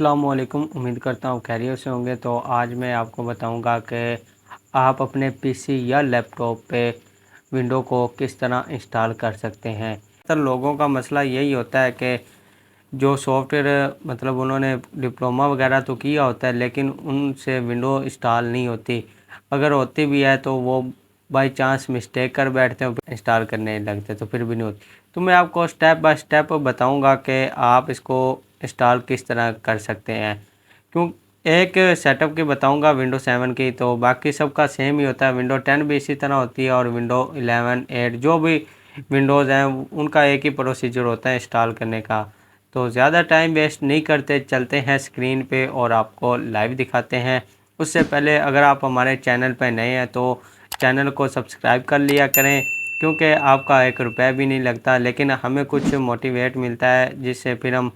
अस्सलामुअलैकुम। उम्मीद करता हूँ खैरियत से होंगे। तो आज मैं आपको बताऊँगा कि आप अपने पीसी या लैपटॉप पे विंडो को किस तरह इंस्टॉल कर सकते हैं। तो लोगों का मसला यही होता है कि जो सॉफ्टवेयर मतलब उन्होंने डिप्लोमा वगैरह तो किया होता है, लेकिन उनसे विंडो इंस्टॉल नहीं होती। अगर होती भी है तो वो बाय चांस मिस्टेक कर बैठते हैं, इंस्टॉल करने लगते तो फिर भी नहीं होती। तो मैं आपको स्टेप बाय स्टेप बताऊंगा कि आप इसको इंस्टॉल किस तरह कर सकते हैं। क्यों एक सेटअप की बताऊंगा विंडो 7 की, तो बाकी सबका सेम ही होता है। विंडो 10 भी इसी तरह होती है और विंडो 11 8 जो भी विंडोज़ हैं उनका एक ही प्रोसीजर होता है इंस्टॉल करने का। तो ज़्यादा टाइम वेस्ट नहीं करते, चलते हैं स्क्रीन पे और आपको लाइव दिखाते हैं। उससे पहले अगर आप हमारे चैनल पर नए हैं तो चैनल को सब्सक्राइब कर लिया करें, क्योंकि आपका 1 रुपया भी नहीं लगता, लेकिन हमें कुछ मोटिवेट मिलता है जिससे फिर हम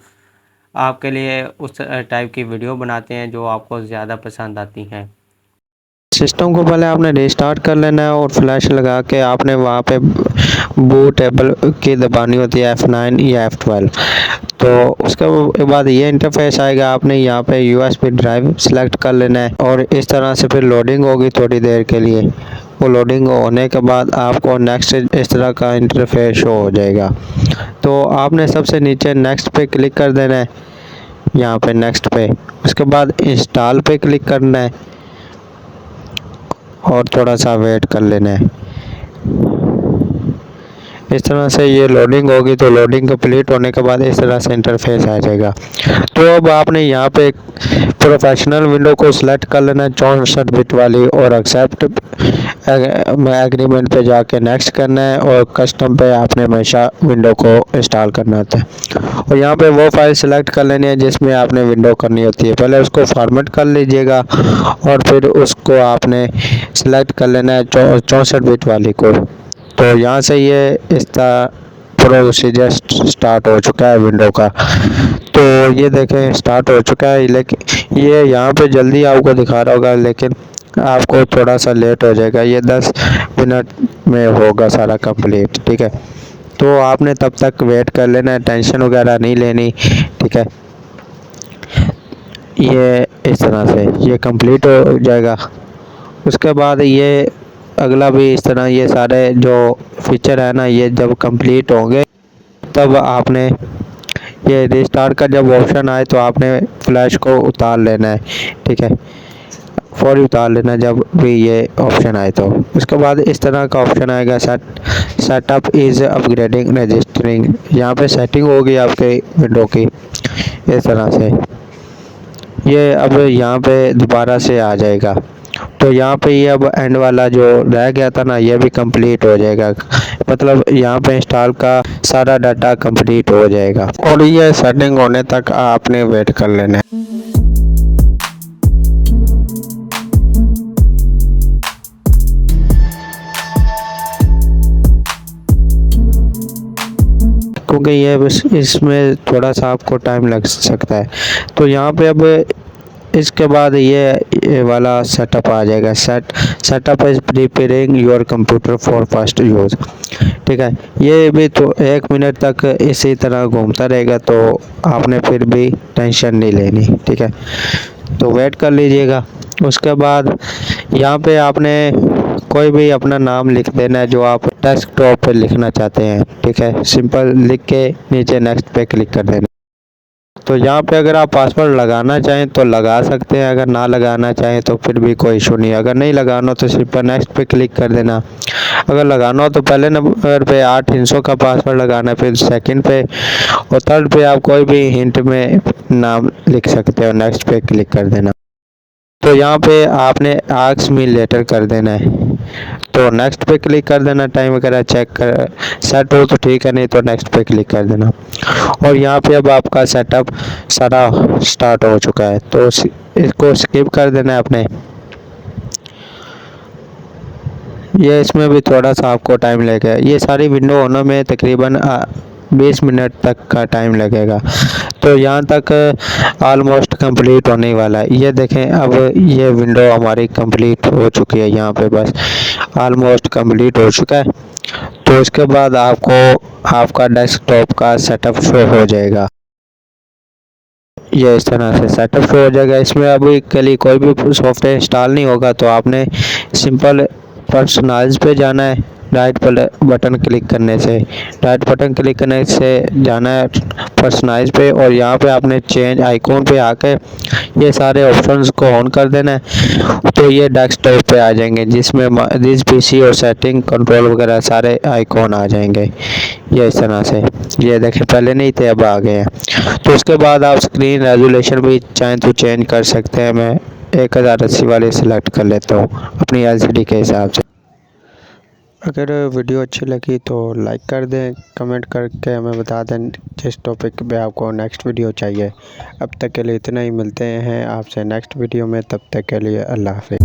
आपके लिए उस टाइप की वीडियो बनाते हैं जो आपको ज़्यादा पसंद आती हैं। सिस्टम को पहले आपने रिस्टार्ट कर लेना है और फ्लैश लगा के आपने वहाँ पे बूट टेबल की दबानी होती है F9 या F12। तो उसके बाद ये इंटरफेस आएगा। आपने यहाँ पे USB ड्राइव सेलेक्ट कर लेना है और इस तरह से फिर लोडिंग होगी थोड़ी देर के लिए। वो लोडिंग होने के बाद आपको नेक्स्ट इस तरह का इंटरफेस शो हो जाएगा। तो आपने सबसे नीचे नेक्स्ट पे क्लिक कर देना है, यहाँ पे नेक्स्ट पे। उसके बाद इंस्टॉल पे क्लिक करना है और थोड़ा सा वेट कर लेना है। इस तरह से ये लोडिंग होगी, तो लोडिंग कंप्लीट होने के बाद इस तरह से इंटरफेस आ जाएगा। तो अब आपने यहाँ पे प्रोफेशनल विंडो को सिलेक्ट कर लेना है 64 बिट वाली, और एक्सेप्ट एग्रीमेंट पे जाके नेक्स्ट करना है, और कस्टम पे आपने हमेशा विंडो को इंस्टॉल करना होता है। और यहाँ पे वो फाइल सिलेक्ट कर लेनी है जिसमें आपने विंडो करनी होती है। पहले उसको फॉर्मेट कर लीजिएगा और फिर उसको आपने सिलेक्ट कर लेना है 64 बिट वाली को। तो यहाँ से ये इसका प्रोसीजर स्टार्ट हो चुका है विंडो का। तो ये देखें स्टार्ट हो चुका है, लेकिन ये यहाँ पे जल्दी आपको दिखा रहा होगा, लेकिन आपको थोड़ा सा लेट हो जाएगा। ये 10 मिनट में होगा सारा कंप्लीट, ठीक है। तो आपने तब तक वेट कर लेना है, टेंशन वगैरह नहीं लेनी, ठीक है। ये इस तरह से ये कंप्लीट हो जाएगा। उसके बाद ये अगला भी इस तरह, ये सारे जो फीचर है ना, ये जब कंप्लीट होंगे तब आपने ये रिस्टार्ट का जब ऑप्शन आए तो आपने फ्लैश को उतार लेना है, ठीक है। फौरी उतार लेना जब भी ये ऑप्शन आए। तो उसके बाद इस तरह का ऑप्शन आएगा, सेटअप इज़ अपग्रेडिंग रजिस्टरिंग। यहाँ पे सेटिंग होगी आपके विंडो की इस तरह से। ये अब यहाँ पे दोबारा से आ जाएगा। तो यहाँ पे ये अब एंड वाला जो रह गया था ना, ये भी कंप्लीट हो जाएगा। मतलब यहाँ पे इंस्टॉल का सारा डाटा कंप्लीट हो जाएगा और ये सेटिंग होने तक आपने वेट कर लेना है। क्योंकि ये इसमें थोड़ा सा आपको टाइम लग सकता है। तो यहाँ पे अब इसके बाद ये वाला सेटअप आ जाएगा। Setup is preparing your computer for first use, ठीक है। ये भी तो 1 मिनट तक इसी तरह घूमता रहेगा, तो आपने फिर भी टेंशन नहीं लेनी, ठीक है। तो वेट कर लीजिएगा। उसके बाद यहाँ पे आपने कोई भी अपना नाम लिख देना है जो आप डेस्कटॉप पे लिखना चाहते हैं, ठीक है। सिंपल लिख के नीचे नेक्स्ट पे क्लिक कर देना। तो यहाँ पे अगर आप पासवर्ड लगाना चाहें तो लगा सकते हैं, अगर ना लगाना चाहें तो फिर भी कोई इशू नहीं है। अगर नहीं लगाना हो तो सिंपल नेक्स्ट पे क्लिक कर देना। अगर लगाना हो तो पहले नंबर पे 8 हिस्सों का पासवर्ड लगाना है, फिर सेकंड पे और थर्ड पे आप कोई भी हिंट में नाम लिख सकते हो। नेक्स्ट पे क्लिक कर देना। तो यहाँ पे आपने आस्क मी लेटर कर देना है, तो नेक्स्ट पे क्लिक कर देना। टाइम वगैरह चेक कर सेट हो तो ठीक है, नहीं तो नेक्स्ट पे क्लिक कर देना। और यहाँ पे अब आपका सेटअप सारा स्टार्ट हो चुका है, तो इसको स्किप कर देना है आपने। ये इसमें भी थोड़ा सा आपको टाइम लगेगा। ये सारी विंडो होने में तकरीबन 20 मिनट तक का टाइम लगेगा। तो यहाँ तक ऑलमोस्ट कंप्लीट होने वाला है। ये देखें अब ये विंडो हमारी कंप्लीट हो चुकी है। यहाँ पे बस ऑलमोस्ट कंप्लीट हो चुका है। तो इसके बाद आपको आपका डेस्कटॉप का सेटअप शो हो जाएगा। ये इस तरह से सेटअप हो जाएगा। इसमें अभी के लिए कोई भी सॉफ्टवेयर इंस्टॉल नहीं होगा, तो आपने सिंपल पर्सनलाइज पे जाना है। राइट बटन क्लिक करने से जाना है पर्सनलाइज पे, और यहाँ पे आपने चेंज आइकॉन पे आके ये सारे ऑप्शंस को ऑन कर देना है। तो ये डेस्कटॉप पे आ जाएंगे, जिसमें दिस पीसी और सेटिंग कंट्रोल वगैरह सारे आइकॉन आ जाएंगे। ये इस तरह से, ये देखें पहले नहीं थे, अब आ गए हैं। तो उसके बाद आप स्क्रीन रेजोल्यूशन भी चाहें तो चेंज कर सकते हैं। मैं 1080 वाले सिलेक्ट कर लेता हूँ अपनी एलसीडी के हिसाब से। अगर वीडियो अच्छी लगी तो लाइक कर दें, कमेंट करके हमें बता दें जिस टॉपिक पे आपको नेक्स्ट वीडियो चाहिए। अब तक के लिए इतना ही, मिलते हैं आपसे नेक्स्ट वीडियो में, तब तक के लिए अल्लाह हाफ़िज़।